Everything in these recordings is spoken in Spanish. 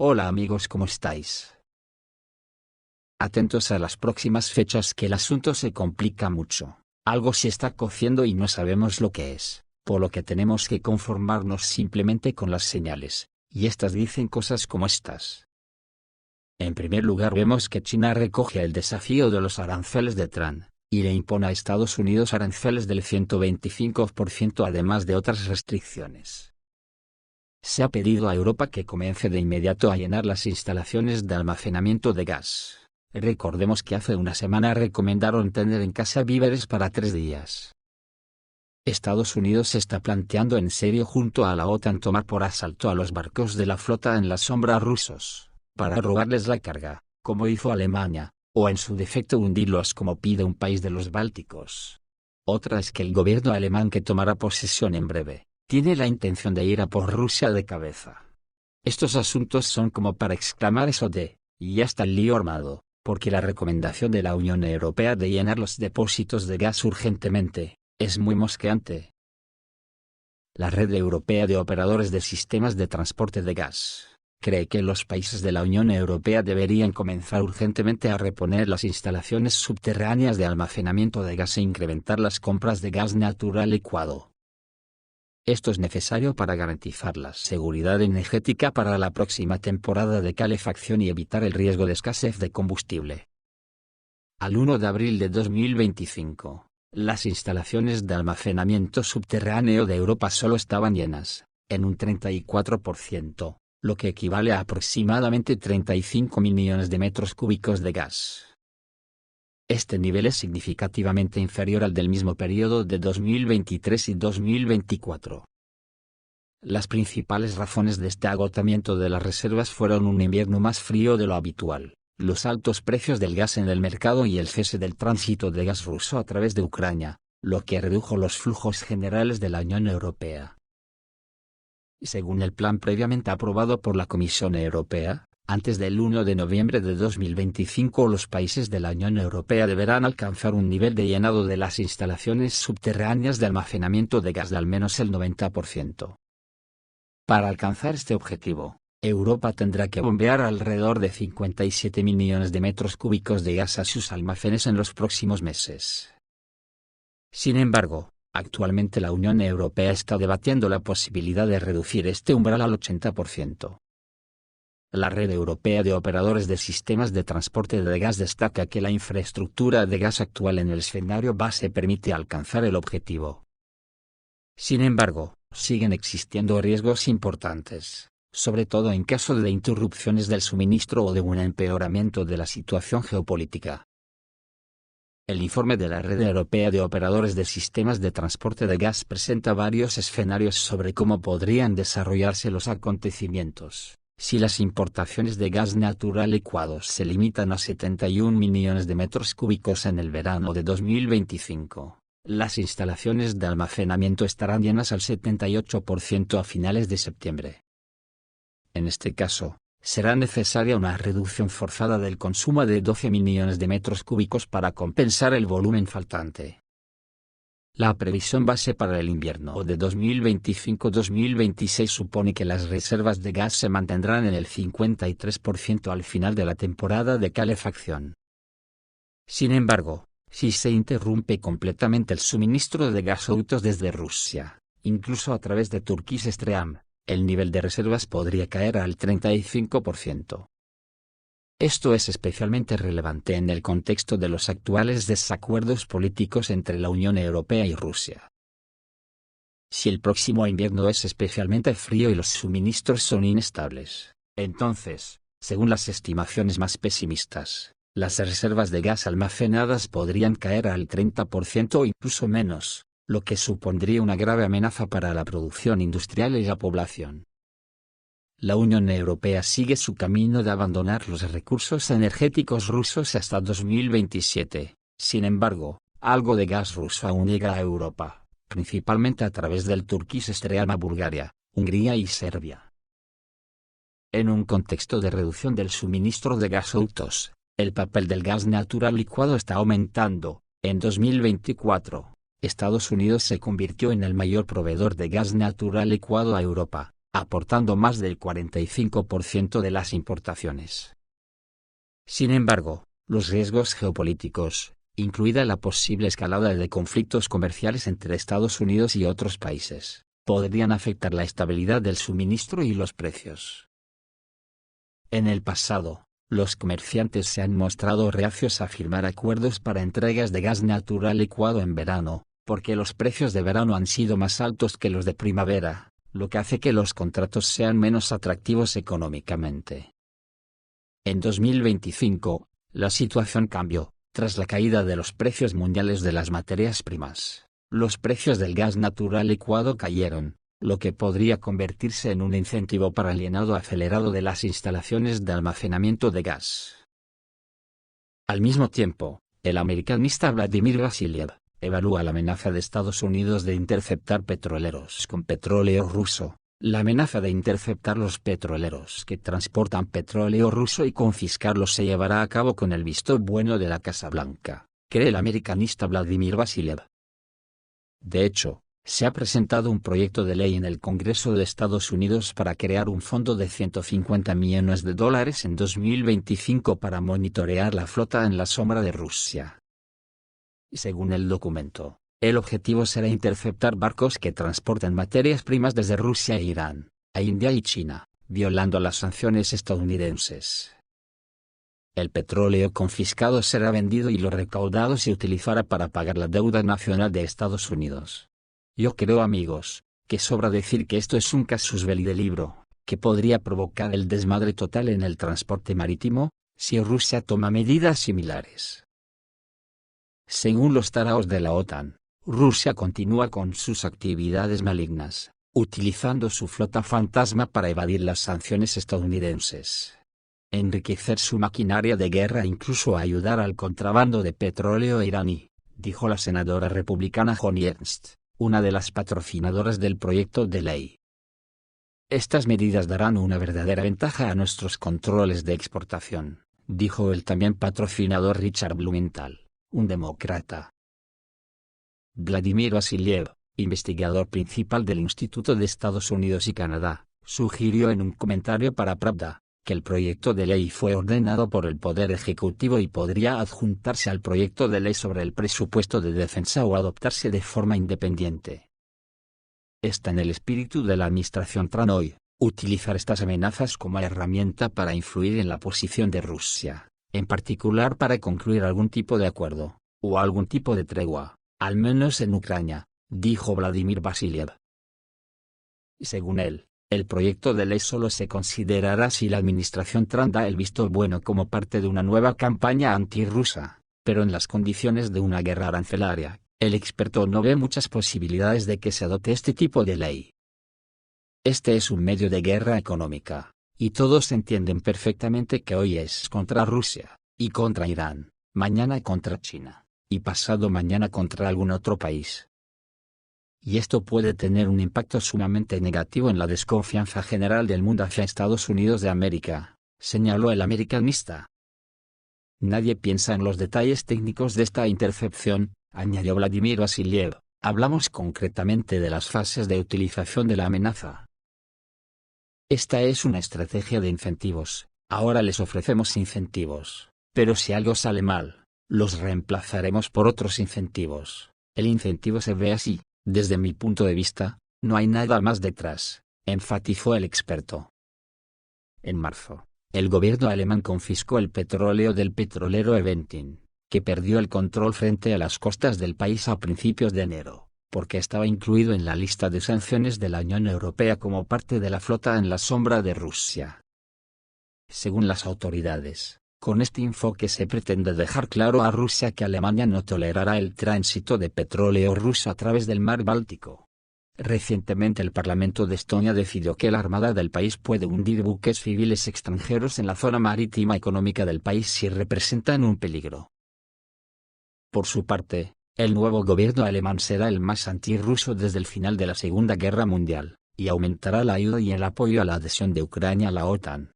Hola amigos, ¿cómo estáis? Atentos a las próximas fechas que el asunto se complica mucho. Algo se está cociendo y no sabemos lo que es, por lo que tenemos que conformarnos simplemente con las señales, y estas dicen cosas como estas. En primer lugar vemos que China recoge el desafío de los aranceles de Trump, y le impone a Estados Unidos aranceles del 125% además de otras restricciones. Se ha pedido a Europa que comience de inmediato a llenar las instalaciones de almacenamiento de gas. Recordemos que hace una semana recomendaron tener en casa víveres para 3 días. Estados Unidos está planteando en serio junto a la OTAN tomar por asalto a los barcos de la flota en la sombra rusos, para robarles la carga, como hizo Alemania, o en su defecto hundirlos como pide un país de los Bálticos. Otra es que el gobierno alemán, que tomará posesión en breve, tiene la intención de ir a por Rusia de cabeza. Estos asuntos son como para exclamar eso de, y ya está el lío armado, porque la recomendación de la Unión Europea de llenar los depósitos de gas urgentemente, es muy mosqueante. La Red Europea de Operadores de Sistemas de Transporte de Gas cree que los países de la Unión Europea deberían comenzar urgentemente a reponer las instalaciones subterráneas de almacenamiento de gas e incrementar las compras de gas natural licuado. Esto es necesario para garantizar la seguridad energética para la próxima temporada de calefacción y evitar el riesgo de escasez de combustible. Al 1 de abril de 2025, las instalaciones de almacenamiento subterráneo de Europa solo estaban llenas, en un 34%, lo que equivale a aproximadamente 35 millones de metros cúbicos de gas. Este nivel es significativamente inferior al del mismo periodo de 2023 y 2024. Las principales razones de este agotamiento de las reservas fueron un invierno más frío de lo habitual, los altos precios del gas en el mercado y el cese del tránsito de gas ruso a través de Ucrania, lo que redujo los flujos generales de la Unión Europea. Según el plan previamente aprobado por la Comisión Europea, antes del 1 de noviembre de 2025 los países de la Unión Europea deberán alcanzar un nivel de llenado de las instalaciones subterráneas de almacenamiento de gas de al menos el 90%. Para alcanzar este objetivo, Europa tendrá que bombear alrededor de 57 mil millones de metros cúbicos de gas a sus almacenes en los próximos meses. Sin embargo, actualmente la Unión Europea está debatiendo la posibilidad de reducir este umbral al 80%. La Red Europea de Operadores de Sistemas de Transporte de Gas destaca que la infraestructura de gas actual en el escenario base permite alcanzar el objetivo. Sin embargo, siguen existiendo riesgos importantes, sobre todo en caso de interrupciones del suministro o de un empeoramiento de la situación geopolítica. El informe de la Red Europea de Operadores de Sistemas de Transporte de Gas presenta varios escenarios sobre cómo podrían desarrollarse los acontecimientos. Si las importaciones de gas natural licuado se limitan a 71 millones de metros cúbicos en el verano de 2025, las instalaciones de almacenamiento estarán llenas al 78% a finales de septiembre. En este caso, será necesaria una reducción forzada del consumo de 12 millones de metros cúbicos para compensar el volumen faltante. La previsión base para el invierno de 2025-2026 supone que las reservas de gas se mantendrán en el 53% al final de la temporada de calefacción. Sin embargo, si se interrumpe completamente el suministro de gasoductos desde Rusia, incluso a través de Turkish Stream, el nivel de reservas podría caer al 35%. Esto es especialmente relevante en el contexto de los actuales desacuerdos políticos entre la Unión Europea y Rusia. Si el próximo invierno es especialmente frío y los suministros son inestables, entonces, según las estimaciones más pesimistas, las reservas de gas almacenadas podrían caer al 30% o incluso menos, lo que supondría una grave amenaza para la producción industrial y la población. La Unión Europea sigue su camino de abandonar los recursos energéticos rusos hasta 2027, sin embargo, algo de gas ruso aún llega a Europa, principalmente a través del Turkish Stream a Bulgaria, Hungría y Serbia. En un contexto de reducción del suministro de gasoductos, el papel del gas natural licuado está aumentando. En 2024, Estados Unidos se convirtió en el mayor proveedor de gas natural licuado a Europa, aportando más del 45% de las importaciones. Sin embargo, los riesgos geopolíticos, incluida la posible escalada de conflictos comerciales entre Estados Unidos y otros países, podrían afectar la estabilidad del suministro y los precios. En el pasado, los comerciantes se han mostrado reacios a firmar acuerdos para entregas de gas natural licuado en verano, porque los precios de verano han sido más altos que los de primavera, lo que hace que los contratos sean menos atractivos económicamente. En 2025, la situación cambió. Tras la caída de los precios mundiales de las materias primas, los precios del gas natural licuado cayeron, lo que podría convertirse en un incentivo para el llenado acelerado de las instalaciones de almacenamiento de gas. Al mismo tiempo, el americanista Vladimir Vasiliev evalúa la amenaza de Estados Unidos de interceptar petroleros con petróleo ruso. La amenaza de interceptar los petroleros que transportan petróleo ruso y confiscarlos se llevará a cabo con el visto bueno de la Casa Blanca, cree el americanista Vladimir Vasiliev. De hecho, se ha presentado un proyecto de ley en el Congreso de Estados Unidos para crear un fondo de $150 millones en 2025 para monitorear la flota en la sombra de Rusia. Según el documento, el objetivo será interceptar barcos que transporten materias primas desde Rusia e Irán, a India y China, violando las sanciones estadounidenses. El petróleo confiscado será vendido y lo recaudado se utilizará para pagar la deuda nacional de Estados Unidos. Yo creo, amigos, que sobra decir que esto es un casus belli de libro, que podría provocar el desmadre total en el transporte marítimo, si Rusia toma medidas similares. Según los taraos de la OTAN, Rusia continúa con sus actividades malignas, utilizando su flota fantasma para evadir las sanciones estadounidenses, enriquecer su maquinaria de guerra e incluso ayudar al contrabando de petróleo iraní, dijo la senadora republicana Joni Ernst, una de las patrocinadoras del proyecto de ley. Estas medidas darán una verdadera ventaja a nuestros controles de exportación, dijo el también patrocinador Richard Blumenthal, un demócrata. Vladimir Vasiliev, investigador principal del Instituto de Estados Unidos y Canadá, sugirió en un comentario para Pravda, que el proyecto de ley fue ordenado por el Poder Ejecutivo y podría adjuntarse al proyecto de ley sobre el presupuesto de defensa o adoptarse de forma independiente. Está en el espíritu de la administración Trump hoy, utilizar estas amenazas como herramienta para influir en la posición de Rusia, en particular para concluir algún tipo de acuerdo, o algún tipo de tregua, al menos en Ucrania, dijo Vladimir Vasiliev. Según él, el proyecto de ley solo se considerará si la administración Trump da el visto bueno como parte de una nueva campaña antirrusa, pero en las condiciones de una guerra arancelaria, el experto no ve muchas posibilidades de que se adopte este tipo de ley. Este es un medio de guerra económica, y todos entienden perfectamente que hoy es contra Rusia, y contra Irán, mañana contra China, y pasado mañana contra algún otro país. Y esto puede tener un impacto sumamente negativo en la desconfianza general del mundo hacia Estados Unidos de América, señaló el americanista. Nadie piensa en los detalles técnicos de esta intercepción, añadió Vladimir Vasiliev, hablamos concretamente de las fases de utilización de la amenaza. Esta es una estrategia de incentivos, ahora les ofrecemos incentivos, pero si algo sale mal, los reemplazaremos por otros incentivos. El incentivo se ve así. Desde mi punto de vista, no hay nada más detrás, enfatizó el experto. En marzo, el gobierno alemán confiscó el petróleo del petrolero Eventin, que perdió el control frente a las costas del país a principios de enero, porque estaba incluido en la lista de sanciones de la Unión Europea como parte de la flota en la sombra de Rusia. Según las autoridades, con este enfoque se pretende dejar claro a Rusia que Alemania no tolerará el tránsito de petróleo ruso a través del mar Báltico. Recientemente el Parlamento de Estonia decidió que la Armada del país puede hundir buques civiles extranjeros en la zona marítima económica del país si representan un peligro. Por su parte, el nuevo gobierno alemán será el más antirruso desde el final de la Segunda Guerra Mundial, y aumentará la ayuda y el apoyo a la adhesión de Ucrania a la OTAN.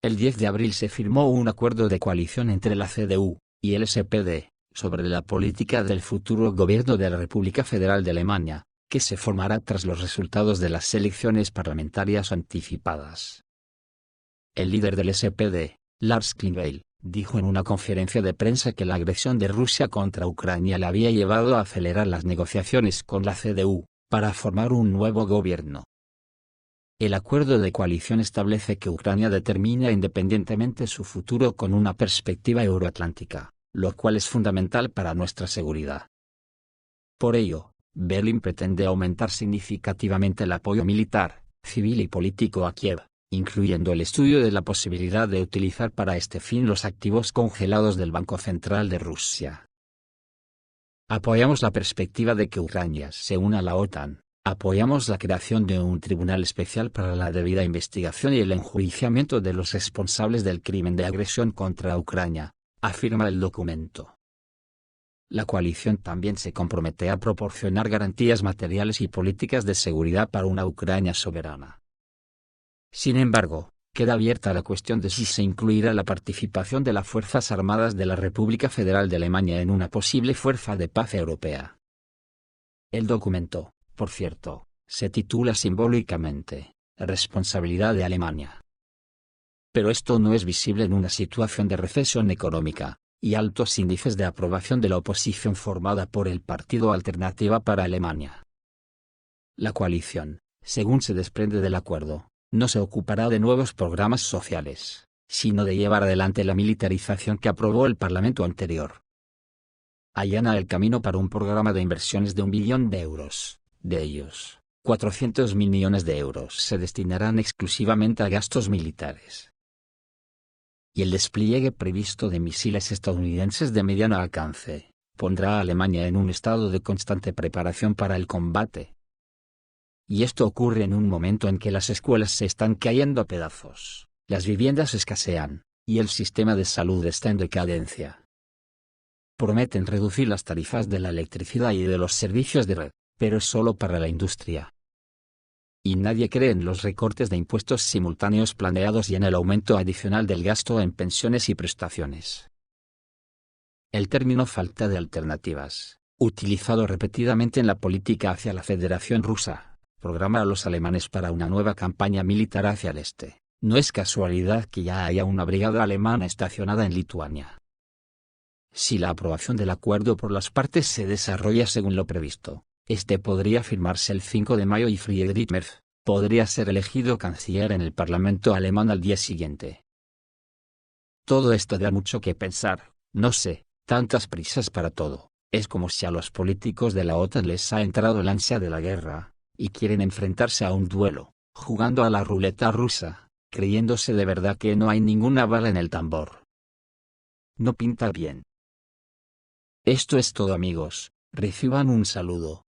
El 10 de abril se firmó un acuerdo de coalición entre la CDU y el SPD sobre la política del futuro gobierno de la República Federal de Alemania, que se formará tras los resultados de las elecciones parlamentarias anticipadas. El líder del SPD, Lars Klingbeil, dijo en una conferencia de prensa que la agresión de Rusia contra Ucrania le había llevado a acelerar las negociaciones con la CDU, para formar un nuevo gobierno. El acuerdo de coalición establece que Ucrania determina independientemente su futuro con una perspectiva euroatlántica, lo cual es fundamental para nuestra seguridad. Por ello, Berlín pretende aumentar significativamente el apoyo militar, civil y político a Kiev, incluyendo el estudio de la posibilidad de utilizar para este fin los activos congelados del Banco Central de Rusia. Apoyamos la perspectiva de que Ucrania se una a la OTAN, apoyamos la creación de un tribunal especial para la debida investigación y el enjuiciamiento de los responsables del crimen de agresión contra Ucrania, afirma el documento. La coalición también se compromete a proporcionar garantías materiales y políticas de seguridad para una Ucrania soberana. Sin embargo, queda abierta la cuestión de si se incluirá la participación de las Fuerzas Armadas de la República Federal de Alemania en una posible fuerza de paz europea. El documento, por cierto, se titula simbólicamente, Responsabilidad de Alemania. Pero esto no es visible en una situación de recesión económica, y altos índices de aprobación de la oposición formada por el Partido Alternativa para Alemania. La coalición, según se desprende del acuerdo, no se ocupará de nuevos programas sociales, sino de llevar adelante la militarización que aprobó el Parlamento anterior. Allana el camino para un programa de inversiones de 1 billón de euros, de ellos, 400.000 millones de euros se destinarán exclusivamente a gastos militares. Y el despliegue previsto de misiles estadounidenses de mediano alcance, pondrá a Alemania en un estado de constante preparación para el combate. Y esto ocurre en un momento en que las escuelas se están cayendo a pedazos, las viviendas escasean, y el sistema de salud está en decadencia. Prometen reducir las tarifas de la electricidad y de los servicios de red, pero es solo para la industria. Y nadie cree en los recortes de impuestos simultáneos planeados y en el aumento adicional del gasto en pensiones y prestaciones. El término falta de alternativas, utilizado repetidamente en la política hacia la Federación Rusa, programa a los alemanes para una nueva campaña militar hacia el este. No es casualidad que ya haya una brigada alemana estacionada en Lituania. Si la aprobación del acuerdo por las partes se desarrolla según lo previsto, este podría firmarse el 5 de mayo y Friedrich Merz podría ser elegido canciller en el Parlamento alemán al día siguiente. Todo esto da mucho que pensar, no sé, tantas prisas para todo, es como si a los políticos de la OTAN les ha entrado el ansia de la guerra, y quieren enfrentarse a un duelo, jugando a la ruleta rusa, creyéndose de verdad que no hay ninguna bala en el tambor. No pinta bien. Esto es todo amigos, reciban un saludo.